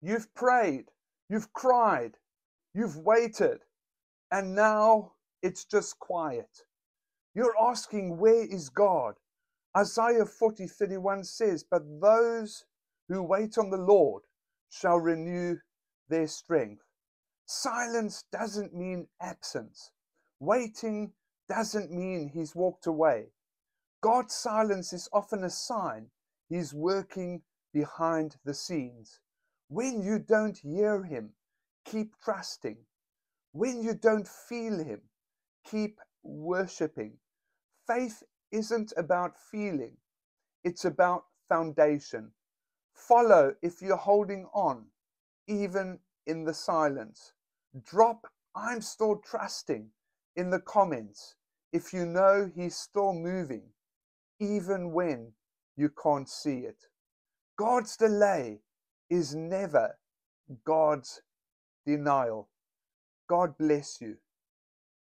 You've prayed, you've cried, you've waited, and now it's just quiet. You're asking, where is God? Isaiah 40:31 says, but those who wait on the Lord shall renew their strength. Silence doesn't mean absence. Waiting doesn't mean he's walked away. God's silence is often a sign he's working behind the scenes. When you don't hear him, keep trusting. When you don't feel him, keep worshiping. Faith isn't about feeling, it's about foundation. Follow if you're holding on, even in the silence. Drop "I'm still trusting" in the comments if you know he's still moving, even when you can't see it. God's delay is never God's denial. God bless you.